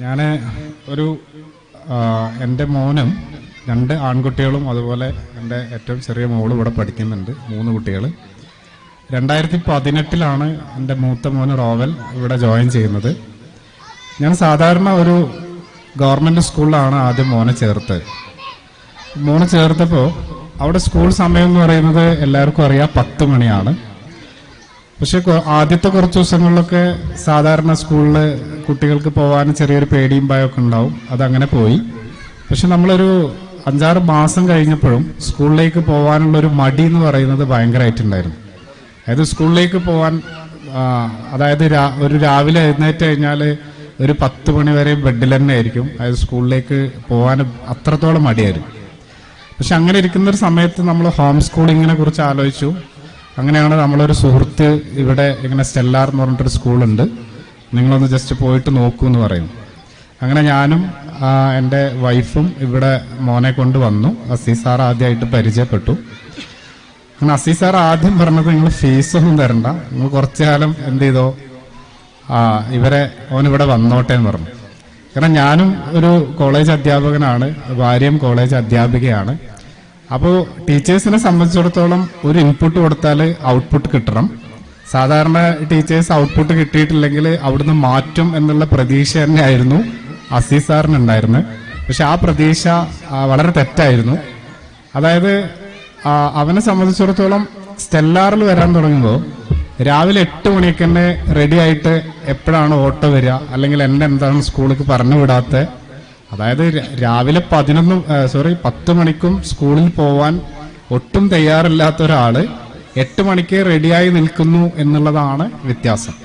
ഞാൻ ഒരു എൻ്റെ മോനും 2 ആൺകുട്ടികളും അതുപോലെ എൻ്റെ ഏറ്റവും ചെറിയ മോളും ഇവിടെ പഠിക്കുന്നുണ്ട്. 3 കുട്ടികൾ. 2018 എൻ്റെ മൂത്ത മോന് റോവൽ ഇവിടെ ജോയിൻ ചെയ്യുന്നത്. ഞാൻ സാധാരണ ഒരു ഗവൺമെൻറ് സ്കൂളിലാണ് ആദ്യം മോനെ ചേർത്തപ്പോൾ അവിടെ സ്കൂൾ സമയം എന്ന് പറയുന്നത് എല്ലാവർക്കും അറിയാം 10 മണിയാണ്. പക്ഷെ ആദ്യത്തെ കുറച്ച് ദിവസങ്ങളിലൊക്കെ സാധാരണ സ്കൂളിൽ കുട്ടികൾക്ക് പോകാൻ ചെറിയൊരു പേടിയും ഭയമൊക്കെ ഉണ്ടാവും. അതങ്ങനെ പോയി. പക്ഷെ നമ്മളൊരു 5-6 മാസം കഴിഞ്ഞപ്പോഴും സ്കൂളിലേക്ക് പോകാനുള്ളൊരു മടി എന്ന് പറയുന്നത് ഭയങ്കരമായിട്ടുണ്ടായിരുന്നു. അതായത് സ്കൂളിലേക്ക് പോകാൻ ഒരു രാവിലെ എഴുന്നേറ്റ് കഴിഞ്ഞാൽ ഒരു 10 മണി വരെ ബെഡിൽ തന്നെ ആയിരിക്കും. അതായത് സ്കൂളിലേക്ക് പോകാൻ അത്രത്തോളം മടിയായിരുന്നു. പക്ഷെ അങ്ങനെ ഇരിക്കുന്നൊരു സമയത്ത് നമ്മൾ ഹോം സ്കൂളിങ്ങിനെ കുറിച്ച് ആലോചിച്ചു. അങ്ങനെയാണ് നമ്മളൊരു സുഹൃത്ത് ഇവിടെ ഇങ്ങനെ സ്റ്റെല്ലാർ എന്ന് പറഞ്ഞിട്ടൊരു സ്കൂളുണ്ട്, നിങ്ങളൊന്ന് ജസ്റ്റ് പോയിട്ട് നോക്കൂ എന്ന് പറയുന്നു. അങ്ങനെ ഞാനും എൻ്റെ വൈഫും ഇവിടെ മോനെ കൊണ്ട് വന്നു. അസീസ് സാർ ആദ്യമായിട്ട് പരിചയപ്പെട്ടു. അങ്ങനെ അസീസ് സാർ ആദ്യം പറഞ്ഞത് നിങ്ങൾ ഫീസൊന്നും തരണ്ട, നിങ്ങൾ കുറച്ചു കാലം എന്ത് ചെയ്തോ ഓനിവിടെ വന്നോട്ടെ എന്ന് പറഞ്ഞു. കാരണം ഞാനും ഒരു കോളേജ് അധ്യാപകനാണ്, ഭാര്യയും കോളേജ് അധ്യാപികയാണ്. അപ്പോൾ ടീച്ചേഴ്സിനെ സംബന്ധിച്ചിടത്തോളം ഒരു ഇൻപുട്ട് കൊടുത്താൽ ഔട്ട്പുട്ട് കിട്ടണം. സാധാരണ ടീച്ചേഴ്സ് ഔട്ട്പുട്ട് കിട്ടിയിട്ടില്ലെങ്കിൽ അവിടുന്ന് മാറ്റും എന്നുള്ള പ്രതീക്ഷ തന്നെയായിരുന്നു അസീസ് സാറിനുണ്ടായിരുന്നത്. പക്ഷെ ആ പ്രതീക്ഷ വളരെ തെറ്റായിരുന്നു. അതായത് അവനെ സംബന്ധിച്ചിടത്തോളം സ്റ്റെല്ലാറിൽ വരാൻ തുടങ്ങുമ്പോൾ രാവിലെ 8 മണിക്ക് തന്നെ റെഡി ആയിട്ട് എപ്പോഴാണ് ഓട്ടോ വരിക, അല്ലെങ്കിൽ എന്നെ എന്താണ് സ്കൂളിലേക്ക് പറഞ്ഞു വിടാത്ത, അതായത് രാവിലെ 10 മണിക്കും സ്കൂളിൽ പോവാൻ ഒട്ടും തയ്യാറില്ലാത്ത ഒരാള് 8 മണിക്ക് റെഡിയായി നിൽക്കുന്നു എന്നുള്ളതാണ് വ്യത്യാസം.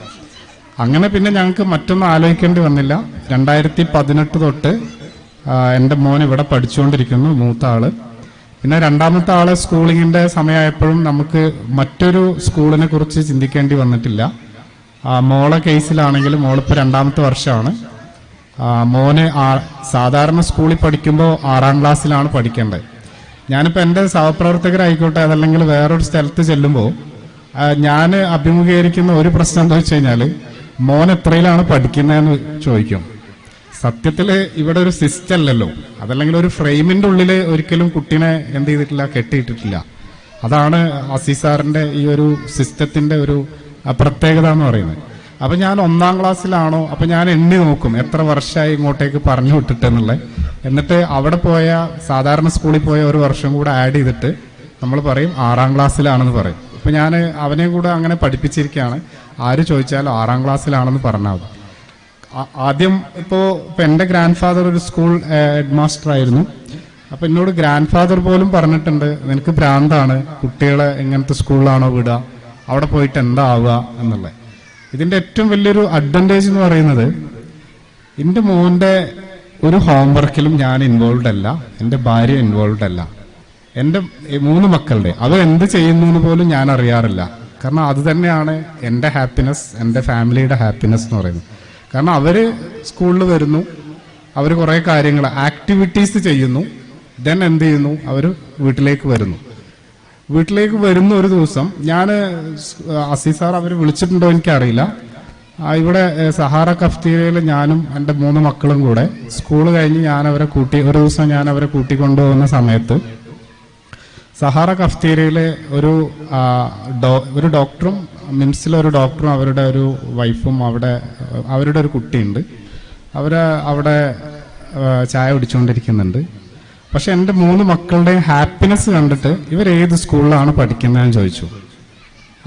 അങ്ങനെ പിന്നെ ഞങ്ങൾക്ക് മറ്റൊന്നും ആലോചിക്കേണ്ടി വന്നില്ല. 2018 തൊട്ട് എൻ്റെ മോൻ ഇവിടെ പഠിച്ചുകൊണ്ടിരിക്കുന്നു, മൂത്ത ആള്. പിന്നെ രണ്ടാമത്തെ ആള് സ്കൂളിങ്ങിന്റെ സമയമായപ്പോഴും നമുക്ക് മറ്റൊരു സ്കൂളിനെ കുറിച്ച് ചിന്തിക്കേണ്ടി വന്നിട്ടില്ല. മോളെ കേസിലാണെങ്കിൽ മോളിപ്പോൾ 2ാമത്തെ വർഷമാണ്. മോന് സാധാരണ സ്കൂളിൽ പഠിക്കുമ്പോൾ 6ാം ക്ലാസ്സിലാണ് പഠിക്കേണ്ടത്. ഞാനിപ്പോൾ എൻ്റെ സഹപ്രവർത്തകരായിക്കോട്ടെ അതല്ലെങ്കിൽ വേറൊരു സ്ഥലത്ത് ചെല്ലുമ്പോൾ ഞാൻ അഭിമുഖീകരിക്കുന്ന ഒരു പ്രശ്നം എന്താ വെച്ച് കഴിഞ്ഞാൽ, മോൻ എത്രയിലാണ് പഠിക്കുന്നതെന്ന് ചോദിക്കും. സത്യത്തിൽ ഇവിടെ ഒരു സിസ്റ്റം അല്ലല്ലോ, അതല്ലെങ്കിൽ ഒരു ഫ്രെയിമിന്റെ ഉള്ളിൽ ഒരിക്കലും കുട്ടീനെ എന്ത് ചെയ്തിട്ടില്ല, കെട്ടിയിട്ടിട്ടില്ല. അതാണ് അസീസ് സാറിന്റെ ഈ ഒരു സിസ്റ്റത്തിന്റെ ഒരു പ്രത്യേകത എന്ന് പറയുന്നത്. അപ്പൊ ഞാൻ 1ാം ക്ലാസ്സിലാണോ, അപ്പൊ ഞാൻ എണ്ണി നോക്കും എത്ര വർഷമായി ഇങ്ങോട്ടേക്ക് പറഞ്ഞു വിട്ടിട്ടെന്നുള്ളത്. എന്നിട്ട് അവിടെ പോയ സാധാരണ സ്കൂളിൽ പോയ ഒരു വർഷം കൂടെ ആഡ് ചെയ്തിട്ട് നമ്മൾ പറയും 6ാം ക്ലാസ്സിലാണെന്ന് പറയും. ഇപ്പൊ ഞാൻ അവനെ കൂടെ അങ്ങനെ പഠിപ്പിച്ചിരിക്കുകയാണ്. ആര് ചോദിച്ചാലും 6ാം ക്ലാസ്സിലാണെന്ന് പറഞ്ഞാൽ മതി. ആദ്യം ഇപ്പോൾ എൻ്റെ ഗ്രാൻഡ് ഫാദർ ഒരു സ്കൂൾ ഹെഡ് മാസ്റ്റർ ആയിരുന്നു. അപ്പൊ എന്നോട് ഗ്രാൻഡ് ഫാദർ പോലും പറഞ്ഞിട്ടുണ്ട്, നിനക്ക് ഭ്രാന്താണ്, കുട്ടികളെ എങ്ങനത്തെ സ്കൂളിലാണോ വിടുക, അവിടെ പോയിട്ട് എന്താ ആവുക എന്നുള്ളത്. ഇതിന്റെ ഏറ്റവും വലിയൊരു അഡ്വാൻറ്റേജ് എന്ന് പറയുന്നത്, എൻ്റെ മോന്റെ ഒരു ഹോംവർക്കിലും ഞാൻ ഇൻവോൾവ് അല്ല, എൻ്റെ ഭാര്യ ഇൻവോൾവ് അല്ല. എൻ്റെ 3 മക്കളുടെ അവർ എന്ത് ചെയ്യുന്നു എന്ന് പോലും ഞാൻ അറിയാറില്ല. കാരണം അത് തന്നെയാണ് എൻ്റെ ഹാപ്പിനെസ്, എൻ്റെ ഫാമിലിയുടെ ഹാപ്പിനെസ് എന്ന് പറയുന്നത്. കാരണം അവര് സ്കൂളിൽ വരുന്നു, അവർ കുറേ കാര്യങ്ങൾ ആക്ടിവിറ്റീസ് ചെയ്യുന്നു, ദെൻ എന്ത് ചെയ്യുന്നു, അവർ വീട്ടിലേക്ക് വരുന്ന ഒരു ദിവസം ഞാൻ അസീസ് സാർ അവർ വിളിച്ചിട്ടുണ്ടോ എനിക്കറിയില്ല. ഇവിടെ സഹാറ കഫ്തീരിയയിൽ ഞാനും എൻ്റെ 3 മക്കളും കൂടെ സ്കൂൾ കഴിഞ്ഞ് ഒരു ദിവസം ഞാൻ അവരെ കൂട്ടിക്കൊണ്ടുപോകുന്ന സമയത്ത് സഹാറ കഫ്തീരിയയിലെ ഒരു ഡോക്ടറും മിംസിലെ ഒരു ഡോക്ടറും അവരുടെ ഒരു വൈഫും അവരുടെ ഒരു കുട്ടിയുണ്ട്. അവിടെ ചായ കുടിച്ചുകൊണ്ടിരിക്കുന്നുണ്ട്. പക്ഷെ എൻ്റെ 3 മക്കളുടെ ഹാപ്പിനെസ് കണ്ടിട്ട് ഇവരേത് സ്കൂളിലാണ് പഠിക്കുന്നതെന്ന് ചോദിച്ചു.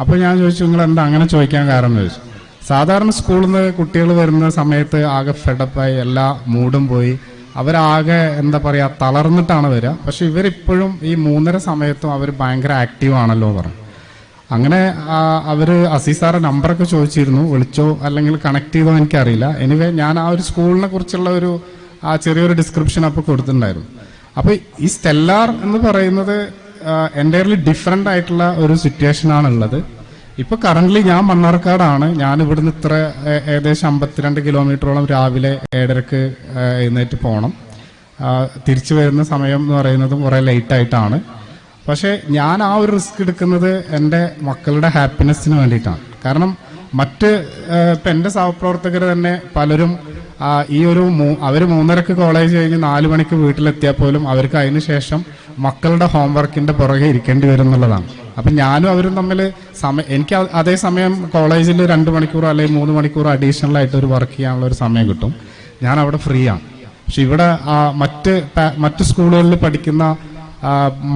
അപ്പോൾ ഞാൻ ചോദിച്ചു, നിങ്ങൾ എന്താ അങ്ങനെ ചോദിക്കാൻ കാരണം ചോദിച്ചു. സാധാരണ സ്കൂളിൽ നിന്ന് കുട്ടികൾ വരുന്ന സമയത്ത് ആകെ ഫെഡപ്പായി, എല്ലാ മൂഡും പോയി, അവരാകെ എന്താ പറയുക തളർന്നിട്ടാണ് വരിക. പക്ഷെ ഇവരിപ്പോഴും ഈ 3:30 സമയത്തും അവർ ഭയങ്കര ആക്റ്റീവ് ആണല്ലോ പറഞ്ഞു. അങ്ങനെ അവര് അസീസ് സാറെ നമ്പറൊക്കെ ചോദിച്ചിരുന്നു, വിളിച്ചോ അല്ലെങ്കിൽ കണക്ട് ചെയ്തോ എനിക്കറിയില്ല. എനിവേ ഞാൻ ആ ഒരു സ്കൂളിനെ കുറിച്ചുള്ള ഒരു ചെറിയൊരു ഡിസ്ക്രിപ്ഷൻ അപ്പോൾ കൊടുത്തിട്ടുണ്ടായിരുന്നു. അപ്പൊ ഈ സ്റ്റെല്ലാർ എന്ന് പറയുന്നത് എൻ്റയർലി ഡിഫറെന്റ് ആയിട്ടുള്ള ഒരു സിറ്റുവേഷൻ ആണുള്ളത്. ഇപ്പൊ കറന്റ്ലി ഞാൻ മണ്ണാർക്കാടാണ്. ഞാൻ ഇവിടുന്ന് ഏകദേശം 52 കിലോമീറ്ററോളം രാവിലെ 7:30 എഴുന്നേറ്റ് പോകണം. തിരിച്ചു വരുന്ന സമയം എന്ന് പറയുന്നതും കുറെ ലേറ്റ് ആയിട്ടാണ്. പക്ഷെ ഞാൻ ആ ഒരു റിസ്ക് എടുക്കുന്നത് എൻ്റെ മക്കളുടെ ഹാപ്പിനെസ്സിന് വേണ്ടിയിട്ടാണ്. കാരണം ഇപ്പം എൻ്റെ സഹപ്രവർത്തകർ തന്നെ പലരും ഈ ഒരു അവർ 3:30 കോളേജ് കഴിഞ്ഞ് 4 മണിക്ക് വീട്ടിലെത്തിയാൽ പോലും അവർക്ക് അതിന് ശേഷം മക്കളുടെ ഹോംവർക്കിന്റെ പുറകെ ഇരിക്കേണ്ടി വരും എന്നുള്ളതാണ്. അപ്പൊ ഞാനും അവരും തമ്മിൽ എനിക്ക് അതേ സമയം കോളേജിൽ 2 മണിക്കൂർ അല്ലെങ്കിൽ 3 മണിക്കൂർ അഡീഷണൽ ആയിട്ട് ഒരു വർക്ക് ചെയ്യാനുള്ള ഒരു സമയം കിട്ടും. ഞാൻ അവിടെ ഫ്രീ ആണ്. പക്ഷെ ഇവിടെ മറ്റ് സ്കൂളുകളിൽ പഠിക്കുന്ന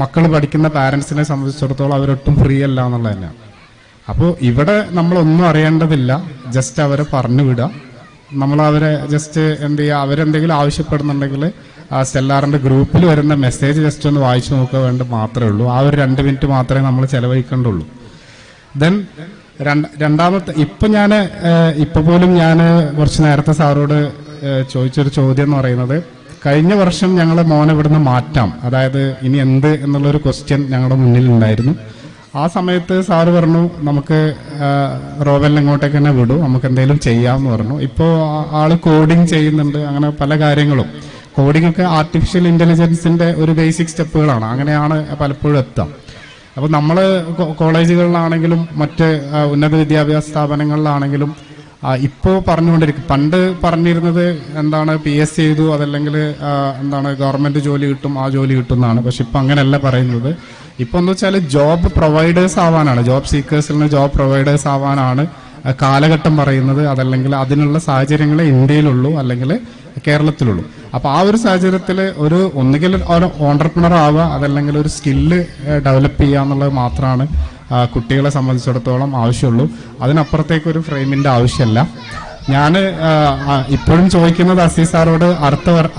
മക്കൾ പഠിക്കുന്ന പാരന്റ്സിനെ സംബന്ധിച്ചിടത്തോളം അവരൊട്ടും ഫ്രീ അല്ല എന്നുള്ളത് തന്നെയാണ്. അപ്പോൾ ഇവിടെ നമ്മളൊന്നും അറിയേണ്ടതില്ല, ജസ്റ്റ് അവരെ പറഞ്ഞു വിടുക. നമ്മൾ അവരെ ജസ്റ്റ് എന്ത് ചെയ്യുക, അവരെന്തെങ്കിലും ആവശ്യപ്പെടുന്നുണ്ടെങ്കിൽ സ്റ്റെല്ലാറിന്റെ ഗ്രൂപ്പിൽ വരുന്ന മെസ്സേജ് ജസ്റ്റ് ഒന്ന് വായിച്ചു നോക്കുക വേണ്ട മാത്രമേ ഉള്ളൂ. ആ ഒരു 2 മിനിറ്റ് മാത്രമേ നമ്മൾ ചെലവഴിക്കേണ്ടുള്ളൂ. ദെൻ രണ്ടാമത്തെ ഇപ്പൊ പോലും ഞാൻ കുറച്ച് നേരത്തെ സാറോട് ചോദിച്ചൊരു ചോദ്യം എന്ന് പറയുന്നത്, കഴിഞ്ഞ വർഷം ഞങ്ങൾ മോനെ ഇവിടുന്ന് മാറ്റാം, അതായത് ഇനി എന്ത് എന്നുള്ളൊരു ക്വസ്റ്റ്യൻ ഞങ്ങളുടെ മുന്നിൽ ഉണ്ടായിരുന്നു. ആ സമയത്ത് സാറ് പറഞ്ഞു നമുക്ക് റോവലിനെ ഇങ്ങോട്ടേക്ക് തന്നെ വിടൂ, നമുക്ക് എന്തെങ്കിലും ചെയ്യാമെന്ന് പറഞ്ഞു. ഇപ്പോൾ ആള് കോഡിങ് ചെയ്യുന്നുണ്ട്, അങ്ങനെ പല കാര്യങ്ങളും. കോഡിംഗ് ഒക്കെ ആർട്ടിഫിഷ്യൽ ഇന്റലിജൻസിന്റെ ഒരു ബേസിക് സ്റ്റെപ്പുകളാണ്, അങ്ങനെയാണ് പലപ്പോഴും എത്താം. അപ്പോൾ നമ്മൾ കോളേജുകളിലാണെങ്കിലും മറ്റ് ഉന്നത വിദ്യാഭ്യാസ സ്ഥാപനങ്ങളിലാണെങ്കിലും ഇപ്പോൾ പറഞ്ഞുകൊണ്ടിരിക്കും. പണ്ട് പറഞ്ഞിരുന്നത് എന്താണ്, PSC ചെയ്തു അതല്ലെങ്കിൽ എന്താണ് ഗവൺമെന്റ് ജോലി കിട്ടും, ആ ജോലി കിട്ടും എന്നാണ്. പക്ഷെ ഇപ്പൊ അങ്ങനെയല്ല പറയുന്നത്. ഇപ്പൊ എന്ന് വെച്ചാൽ ജോബ് പ്രൊവൈഡേഴ്സ് ആവാനാണ്, ജോബ് സീക്കേഴ്സിൽ നിന്ന് ജോബ് പ്രൊവൈഡേഴ്സ് ആവാനാണ് കാലഘട്ടം പറയുന്നത്. അതല്ലെങ്കിൽ അതിനുള്ള സാഹചര്യങ്ങൾ ഇന്ത്യയിലുള്ളൂ അല്ലെങ്കിൽ കേരളത്തിലുള്ളൂ. അപ്പൊ ആ ഒരു സാഹചര്യത്തിൽ ഒന്നുകിൽ ഒരു ഓണ്ടർപ്രണർ ആവുക, അതല്ലെങ്കിൽ ഒരു സ്കില്ല് ഡെവലപ്പ് ചെയ്യുക എന്നുള്ളത് മാത്രമാണ് കുട്ടികളെ സംബന്ധിച്ചിടത്തോളം ആവശ്യമുള്ളൂ. അതിനപ്പുറത്തേക്ക് ഒരു ഫ്രെയിമിന്റെ ആവശ്യമല്ല. ഞാൻ ഇപ്പോഴും ചോദിക്കുന്നത് അസീസ് സാറോട്,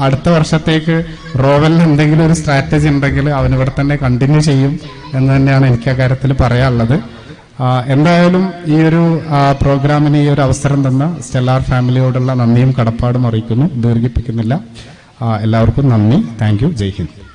അടുത്ത വർഷത്തേക്ക് റോവലിന് എന്തെങ്കിലും ഒരു സ്ട്രാറ്റജി ഉണ്ടെങ്കിൽ അവനിവിടെ തന്നെ കണ്ടിന്യൂ ചെയ്യും എന്ന് തന്നെയാണ് എനിക്ക് ആ കാര്യത്തിൽ പറയാനുള്ളത്. എന്തായാലും ഈ ഒരു പ്രോഗ്രാമിന് ഈ ഒരു അവസരം തന്ന സ്റ്റെല്ലാർ ഫാമിലിയോടുള്ള നന്ദിയും കടപ്പാടും അറിയിക്കുന്നു. ദീർഘിപ്പിക്കുന്നില്ല. എല്ലാവർക്കും നന്ദി. Thank you. ജയ് ഹിന്ദ്.